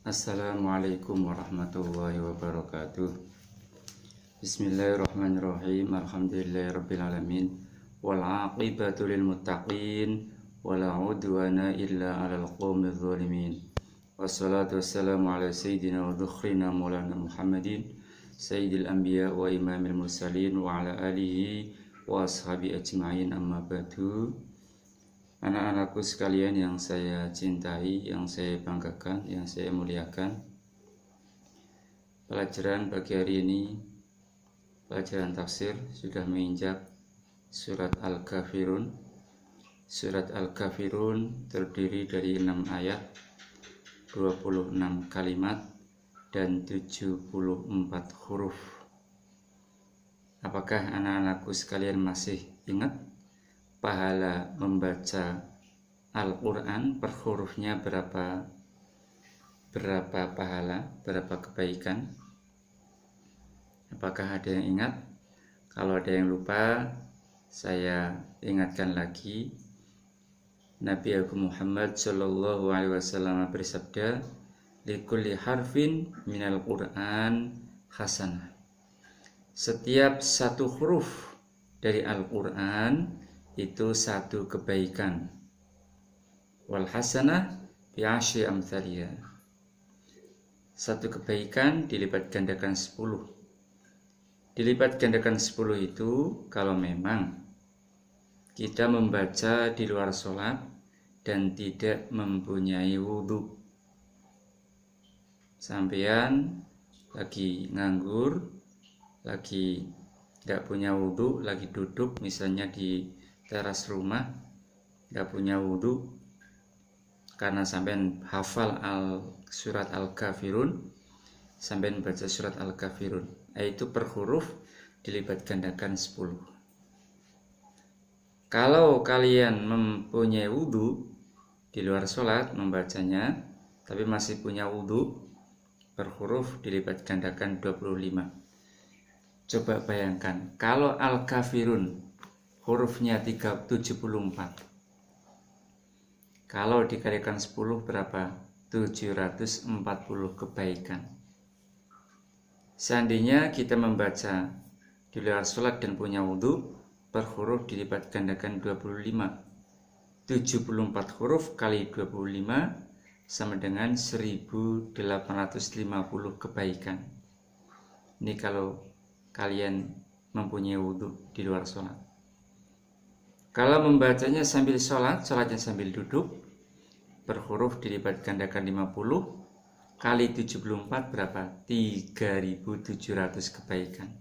Assalamualaikum warahmatullahi wabarakatuh. Bismillahirrahmanirrahim. Alhamdulillahirabbil alamin. Wal 'aqibatu lil muttaqin wala 'udwana illa 'alal qaumidz zalimin. Wassalatu wassalamu ala sayyidina wa dzukhrina maulana Muhammadin sayyidil anbiya wa imamil mursalin wa ala alihi wa ashabi ajma'in, amma ba'du. Anak-anakku sekalian yang saya cintai, yang saya banggakan, yang saya muliakan, pelajaran pagi hari ini, pelajaran tafsir, sudah menginjak surat Al-Kafirun. Surat Al-Kafirun terdiri dari 6 ayat, 26 kalimat, dan 74 huruf. Apakah anak-anakku sekalian masih ingat pahala membaca Al-Quran per hurufnya berapa pahala, berapa kebaikan? Apakah ada yang ingat? Kalau ada yang lupa, saya ingatkan lagi. Nabi Agung Muhammad Shallallahu Alaihi Wasallam bersabda, "Likulli harfin minal Quran hasanah." Setiap satu huruf dari Al-Quran itu satu kebaikan. Wal hasanah bi asyri amthaliha. Satu kebaikan dilipat gandakan 10. Dilipat gandakan 10 itu kalau memang kita membaca di luar sholat dan tidak mempunyai wudhu. Sampean lagi nganggur, lagi tidak punya wudhu, lagi duduk misalnya di teras rumah, gak punya wudhu, karena sampean hafal surat Al-Kafirun, sampean baca surat Al-Kafirun, yaitu per huruf dilipat gandakan 10. Kalau kalian mempunyai wudhu di luar sholat membacanya, tapi masih punya wudhu, per huruf dilipat gandakan 25. Coba bayangkan, kalau Al-Kafirun hurufnya 74. Kalau dikalikan 10 berapa? 740 kebaikan. Seandainya kita membaca di luar sholat dan punya wudhu, per huruf dilipat gandakan 25. 74 huruf kali 25 sama dengan 1850 kebaikan. Ini kalau kalian mempunyai wudhu di luar sholat. Kalau membacanya sambil sholat, sholatnya sambil duduk, per huruf dilipat gandakan 50 kali 74 berapa? 3700 kebaikan.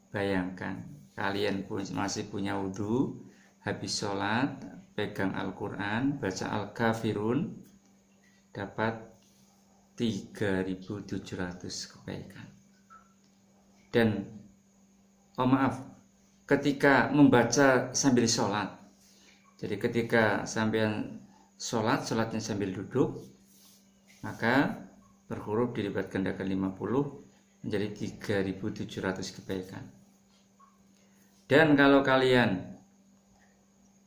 Bayangkan, kalian masih punya wudhu, habis sholat, pegang Al-Quran, baca Al-Kafirun, dapat 3700 kebaikan. Dan, ketika membaca sambil sholat, jadi ketika sampean sholatnya sambil duduk, maka per huruf dilipat gandakan 50 menjadi 3700 kebaikan. Dan kalau kalian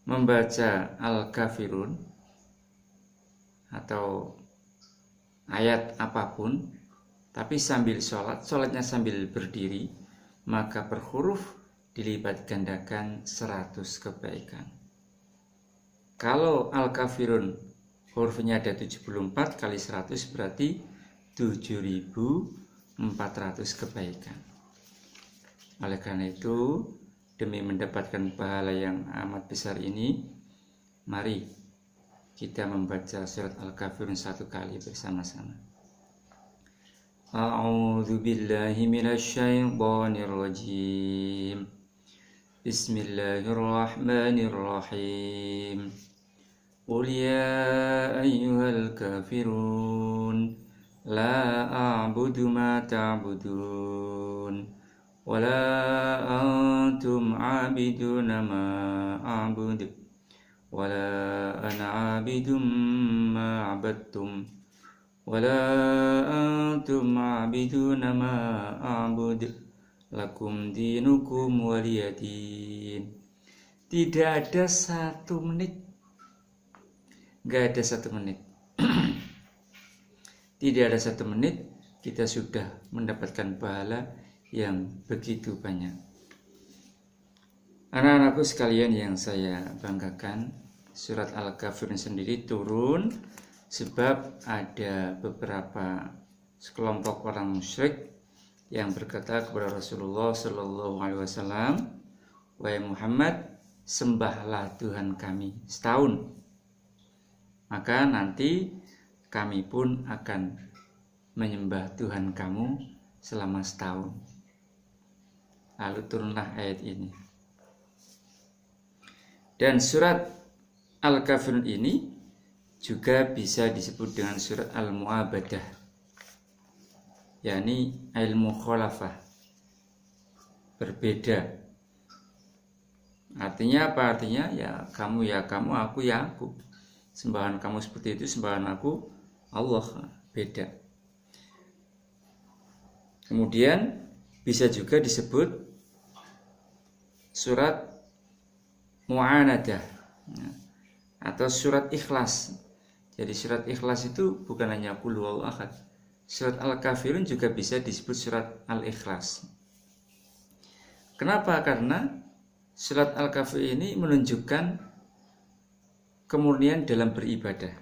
membaca Al-Kafirun atau ayat apapun, tapi sambil sholatnya sambil berdiri, maka per huruf dilipat gandakan 100 kebaikan. Kalau Al-Kafirun hurufnya ada 74 kali 100 berarti 7400 kebaikan. Oleh karena itu, demi mendapatkan pahala yang amat besar ini, mari kita membaca surat Al-Kafirun 1 kali bersama-sama. A'udzu billahi minasyaitonir rajim. Bismillahirrahmanirrahim. Qul ya ayyuhal kafirun la a'budu ma ta'budun wa la antum 'abiduna ma a'budu wa la ana 'abidum ma 'abadtum wa la antum 'abiduna ma a'budu lakum dinukum waliyadin. Tidak ada 1 menit, gak ada 1 menit tidak ada 1 menit kita sudah mendapatkan pahala yang begitu banyak. Anak-anakku sekalian yang saya banggakan, surat Al-Kafirun sendiri turun sebab ada beberapa sekelompok orang musyrik yang berkata kepada Rasulullah Shallallahu Alaihi Wasallam, "Wahai Muhammad, sembahlah Tuhan kami setahun, maka nanti kami pun akan menyembah Tuhan kamu selama setahun." Lalu turunlah ayat ini. Dan surat Al-Kafirun ini juga bisa disebut dengan surat Al-Mu'abadah, yakni al-mukhalafah, berbeda. Artinya apa? Artinya ya kamu, aku ya aku. Sembahan kamu seperti itu, sembahan aku Allah, beda. Kemudian bisa juga disebut surat Mu'anadah atau surat Ikhlas. Jadi surat Ikhlas itu bukan hanya Qul huwallahu ahad. Surat Al-Kafirun juga bisa disebut surat Al-Ikhlas. Kenapa? Karena surat Al-Kafirun ini menunjukkan kemurnian dalam beribadah.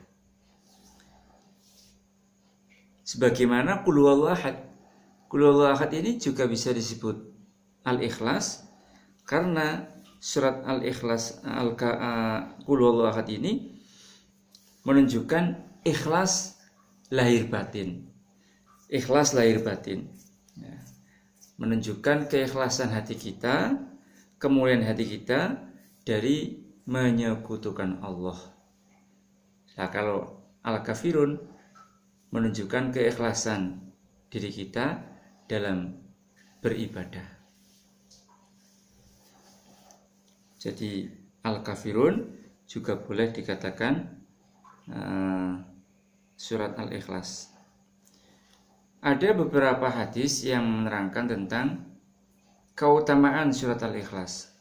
Sebagaimana Qul huwallahu ahad. Qul huwallahu ahad ini juga bisa disebut Al-Ikhlas karena surat Al-Ikhlas Qul huwallahu ahad ini menunjukkan ikhlas lahir batin. Ikhlas lahir batin. Ya. Menunjukkan keikhlasan hati kita, kemuliaan hati kita dari menyekutukan Allah. Nah, kalau Al-Kafirun menunjukkan keikhlasan diri kita dalam beribadah. Jadi Al-Kafirun juga boleh dikatakan surat Al-Ikhlas. Ada beberapa hadis yang menerangkan tentang keutamaan surat Al-Ikhlas.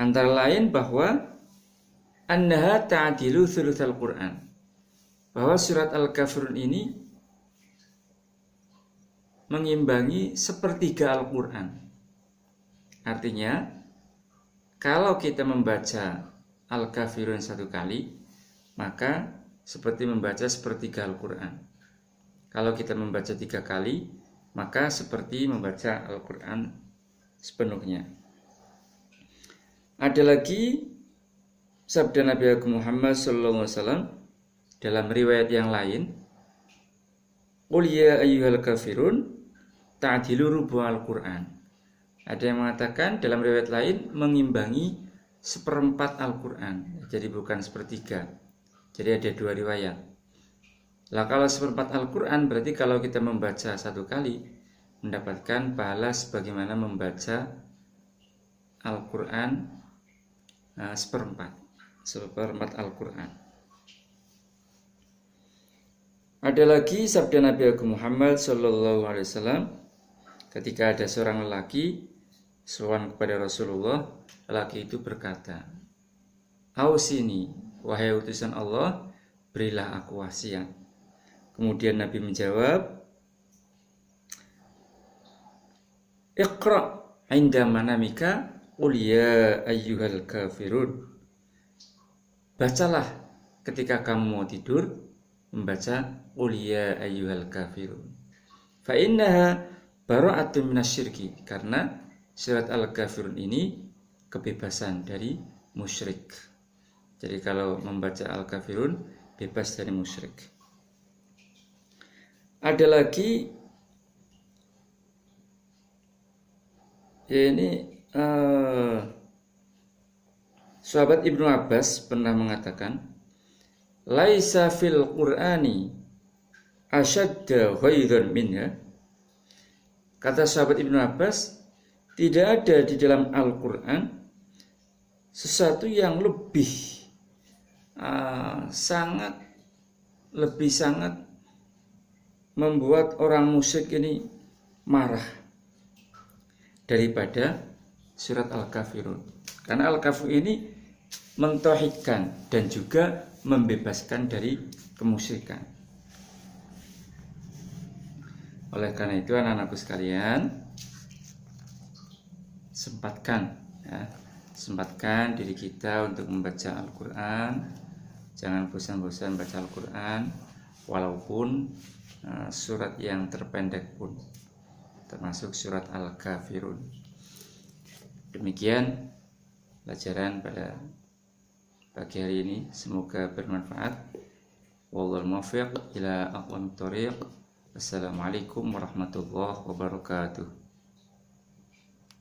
Antara lain bahwa annaha ta'dilu thulutsal Qur'an. Bahwa surat Al-Kafirun ini mengimbangi sepertiga Al-Qur'an. Artinya, kalau kita membaca Al-Kafirun 1 kali, maka seperti membaca sepertiga Al-Quran. Kalau kita membaca 3 kali, maka seperti membaca Al-Quran sepenuhnya. Ada lagi sabda Nabi Muhammad SAW dalam riwayat yang lain, "Qul ya ayyuhal kafirun ta'dilu rubu' Al-Quran." Ada yang mengatakan dalam riwayat lain mengimbangi 1/4 Al-Quran. Jadi bukan 1/3. Jadi ada 2 riwayat. Lah kalau 1/4 Al-Quran berarti kalau kita membaca 1 kali mendapatkan pahala sebagaimana membaca Al-Quran 1/4 Al-Quran. Ada lagi sabda Nabi Muhammad SAW ketika ada seorang lelaki sowan kepada Rasulullah, lelaki itu berkata, "Ausini, wahai utusan Allah, berilah aku wasiat." Kemudian Nabi menjawab, "Iqra' inda manamika qul ya ayyuhal kafirun." Bacalah ketika kamu mau tidur, membaca qul ya ayyuhal kafirun. Fa innaha bara'atun minasyirki, karena surat Al-Kafirun ini kebebasan dari musyrik. Jadi kalau membaca Al-Kafirun bebas dari musyrik. Ada lagi sahabat Ibnu Abbas pernah mengatakan, "Laisa fil Qur'ani asyadda ghaidan minha." Kata sahabat Ibnu Abbas, tidak ada di dalam Al-Quran sesuatu yang lebih sangat membuat orang musyrik ini marah daripada surat Al-Kafirun. Karena Al-Kafirun ini mentauhidkan dan juga membebaskan dari kemusyrikan. Oleh karena itu anak-anakku sekalian, sempatkan diri kita untuk membaca Al-Quran. Jangan bosan-bosan baca Al-Quran, walaupun surat yang terpendek pun, termasuk surat Al-Kafirun. Demikian pelajaran pada pagi hari ini, semoga bermanfaat. Wallahul muwaffiq ila aqwamit thoriq. Assalamualaikum warahmatullahi wabarakatuh.